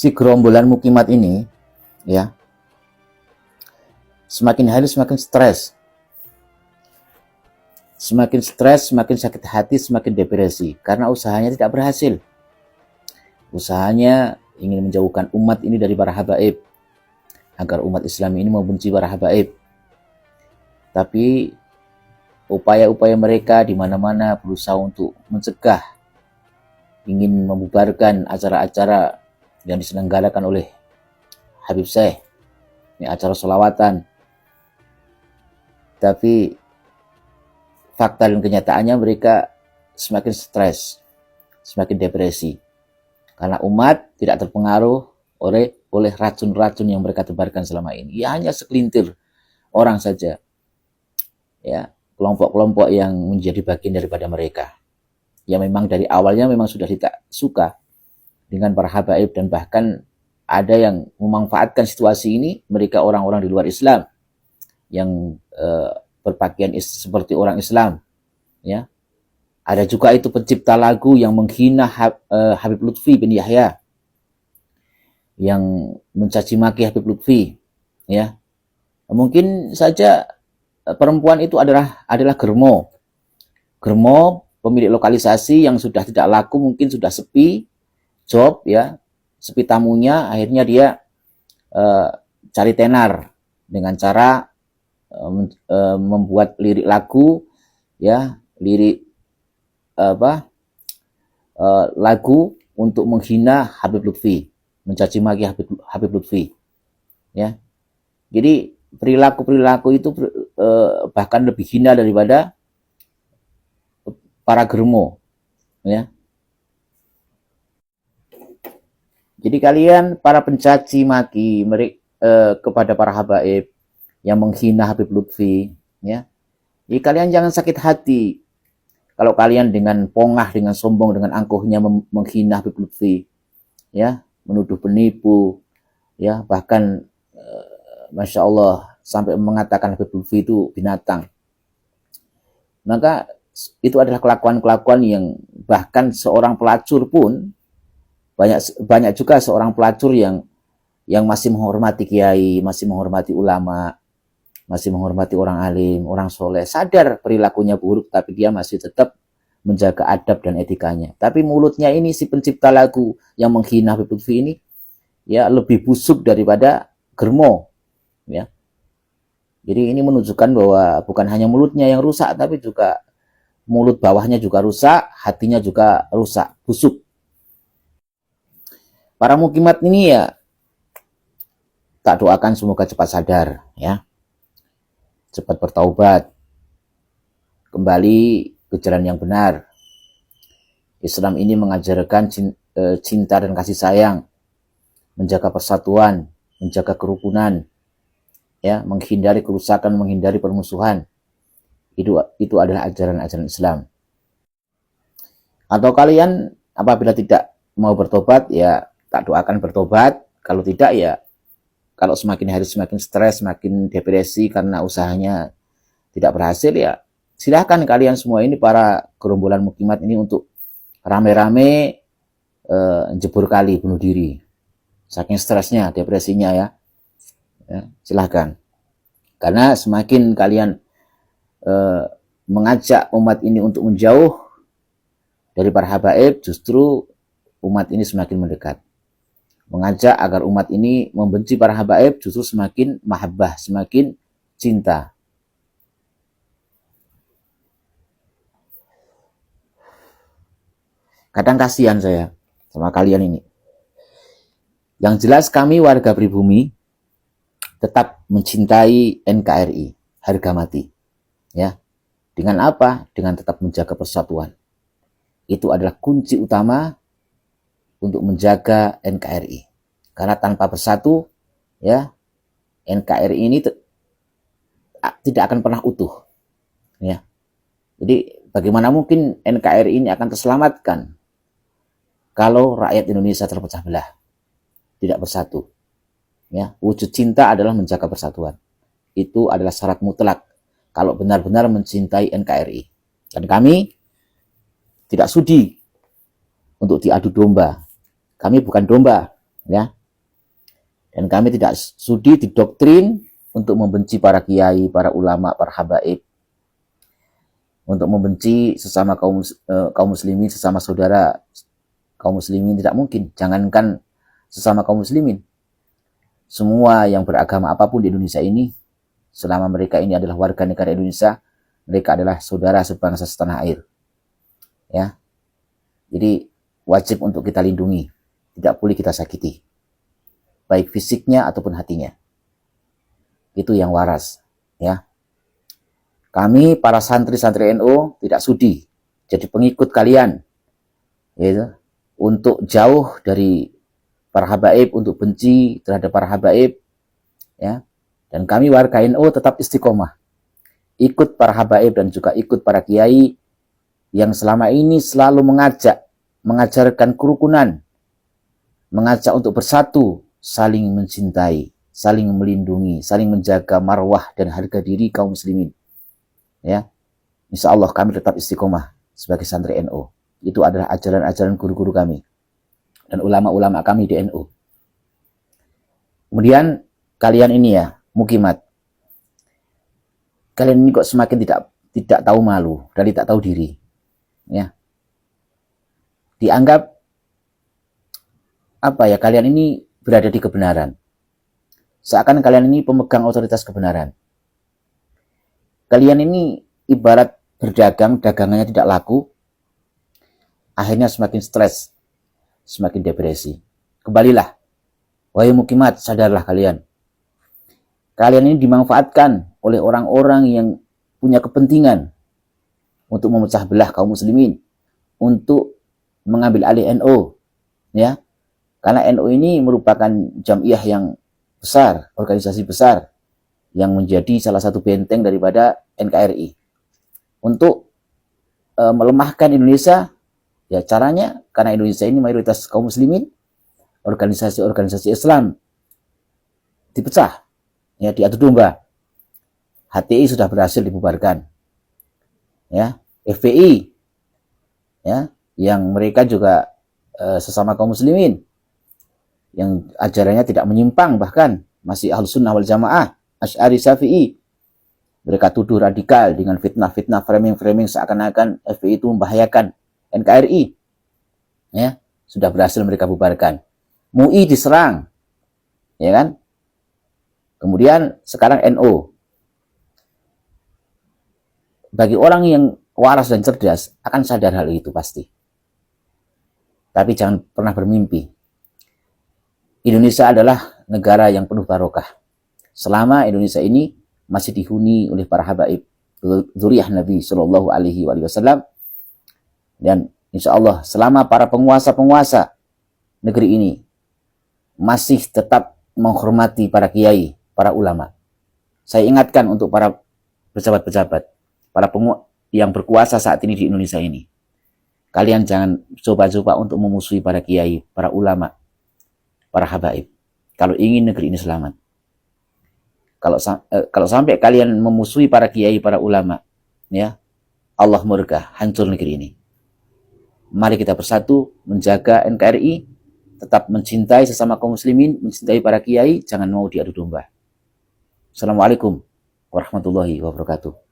si gerombolan Mukimat ini ya semakin hari semakin stres, semakin sakit hati, semakin depresi karena usahanya tidak berhasil. Usahanya ingin menjauhkan umat ini dari para habaib, agar umat Islam ini membenci para habaib. Tapi upaya-upaya mereka di mana-mana berusaha untuk mencegah, ingin membubarkan acara-acara yang diselenggarakan oleh Habib Syekh, ini acara sholawatan. Tapi fakta dan kenyataannya mereka semakin stres, semakin depresi, karena umat tidak terpengaruh oleh racun-racun yang mereka tebarkan selama ini. Ya hanya segelintir orang saja, ya kelompok-kelompok yang menjadi bagian daripada mereka, yang memang dari awalnya memang sudah tidak suka dengan para habaib, dan bahkan ada yang memanfaatkan situasi ini. Mereka orang-orang di luar Islam yang berpakaian seperti orang Islam, ya. Ada juga itu pencipta lagu yang menghina Habib Lutfi bin Yahya, yang mencaci maki Habib Lutfi, ya. Mungkin saja perempuan itu adalah Germo, pemilik lokalisasi yang sudah tidak laku, mungkin sudah sepi job, ya, sepi tamunya. Akhirnya dia cari tenar dengan cara membuat lirik lagu, ya, lirik lagu untuk menghina Habib Lutfi, mencaci maki Habib Lutfi, ya. Jadi perilaku itu bahkan lebih hina daripada para germo, ya. Jadi kalian para pencaci maki kepada para habaib yang menghina Habib Lutfi, ya, jadi kalian jangan sakit hati kalau kalian dengan pongah, dengan sombong, dengan angkuhnya menghina Habib Lutfi, ya, menuduh penipu, ya, bahkan Masya Allah sampai mengatakan Habib Lutfi itu binatang. Maka itu adalah kelakuan-kelakuan yang bahkan seorang pelacur pun, banyak juga seorang pelacur yang masih menghormati kiai, masih menghormati ulama, masih menghormati orang alim, orang soleh, sadar perilakunya buruk, tapi dia masih tetap menjaga adab dan etikanya. Tapi mulutnya ini, si pencipta lagu yang menghina Habib Lutfi ini, ya, lebih busuk daripada germo, ya. Jadi ini menunjukkan bahwa bukan hanya mulutnya yang rusak, tapi juga mulut bawahnya juga rusak, hatinya juga rusak, busuk. Para Mukimat ini, ya, tak doakan semoga cepat sadar, ya, cepat bertaubat, kembali ke jalan yang benar. Islam ini mengajarkan cinta dan kasih sayang, menjaga persatuan, menjaga kerukunan, ya, menghindari kerusakan, menghindari permusuhan. Itu adalah ajaran-ajaran Islam. Atau kalian apabila tidak mau bertobat, ya tak doakan bertobat. Kalau tidak, ya, kalau semakin hari semakin stres, semakin depresi karena usahanya tidak berhasil, ya silahkan kalian semua ini, para gerombolan Mukimat ini, untuk rame-rame jebur kali, bunuh diri, saking stresnya, depresinya, ya, silahkan. Karena semakin kalian mengajak umat ini untuk menjauh dari para habaib, justru umat ini semakin mendekat. Mengajak agar umat ini membenci para habaib, justru semakin mahabbah, semakin cinta. Kadang kasihan saya sama kalian ini. Yang jelas kami warga pribumi tetap mencintai NKRI harga mati, ya. Dengan apa? Dengan tetap menjaga persatuan. Itu adalah kunci utama untuk menjaga NKRI. Karena tanpa bersatu, ya, NKRI ini tidak akan pernah utuh, ya. Jadi bagaimana mungkin NKRI ini akan terselamatkan kalau rakyat Indonesia terpecah belah, tidak bersatu, ya. Wujud cinta adalah menjaga persatuan. Itu adalah syarat mutlak kalau benar-benar mencintai NKRI. Dan kami tidak sudi untuk diadu domba. Kami bukan domba, ya. Dan kami tidak sudi didoktrin untuk membenci para kiai, para ulama, para habaib, untuk membenci sesama kaum muslimin, sesama saudara kaum muslimin, tidak mungkin. Jangankan sesama kaum muslimin, semua yang beragama apapun di Indonesia ini, selama mereka ini adalah warga negara Indonesia, mereka adalah saudara sebangsa setanah air. Ya. Jadi wajib untuk kita lindungi, tidak boleh kita sakiti, baik fisiknya ataupun hatinya. Itu yang waras, ya. Kami para santri-santri NU tidak sudi jadi pengikut kalian, yaitu untuk jauh dari para habaib, untuk benci terhadap para habaib, ya. Dan kami warga NU tetap istiqomah, ikut para habaib dan juga ikut para kiai yang selama ini selalu mengajarkan kerukunan, mengajak untuk bersatu, saling mencintai, saling melindungi, saling menjaga marwah dan harga diri kaum muslimin. Ya, insya Allah kami tetap istiqomah sebagai santri NU. Itu adalah ajaran-ajaran guru-guru kami dan ulama-ulama kami di NU. Kemudian kalian ini ya, mukimat, kalian ini kok semakin tidak tahu malu dan tidak tahu diri. Ya, dianggap apa ya, kalian ini berada di kebenaran. Seakan kalian ini pemegang otoritas kebenaran. Kalian ini ibarat berdagang, dagangannya tidak laku, akhirnya semakin stres, semakin depresi. Kembalilah, wahai mukimat, sadarlah kalian. Kalian ini dimanfaatkan oleh orang-orang yang punya kepentingan untuk memecah belah kaum muslimin, untuk mengambil alih NU, ya. Karena NU ini merupakan jamiah yang besar, organisasi besar yang menjadi salah satu benteng daripada NKRI. Untuk melemahkan Indonesia, ya caranya karena Indonesia ini mayoritas kaum muslimin, organisasi-organisasi Islam dipecah, ya, diadu domba. HTI sudah berhasil dibubarkan, ya. FPI, ya, yang mereka juga sesama kaum muslimin, yang ajarannya tidak menyimpang, bahkan masih Ahlus Sunnah wal Jamaah, Asy'ari Syafi'i. Mereka tuduh radikal dengan fitnah-fitnah, framing-framing seakan-akan FPI itu membahayakan NKRI. Ya, sudah berhasil mereka bubarkan. MUI diserang, ya kan? Kemudian sekarang NU. Bagi orang yang waras dan cerdas akan sadar hal itu pasti. Tapi jangan pernah bermimpi. Indonesia adalah negara yang penuh barokah. Selama Indonesia ini masih dihuni oleh para habaib, dzurriyyah Nabi Shallallahu Alaihi Wasallam, dan insya Allah selama para penguasa-penguasa negeri ini masih tetap menghormati para kiai, para ulama. Saya ingatkan untuk para pejabat-pejabat, para yang berkuasa saat ini di Indonesia ini, kalian jangan coba-coba untuk memusuhi para kiai, para ulama, para habaib, kalau ingin negeri ini selamat. Kalau sampai kalian memusuhi para kiai, para ulama, ya, Allah murka, hancur negeri ini. Mari kita bersatu menjaga NKRI, tetap mencintai sesama kaum muslimin, mencintai para kiai, jangan mau diadu domba. Assalamualaikum warahmatullahi wabarakatuh.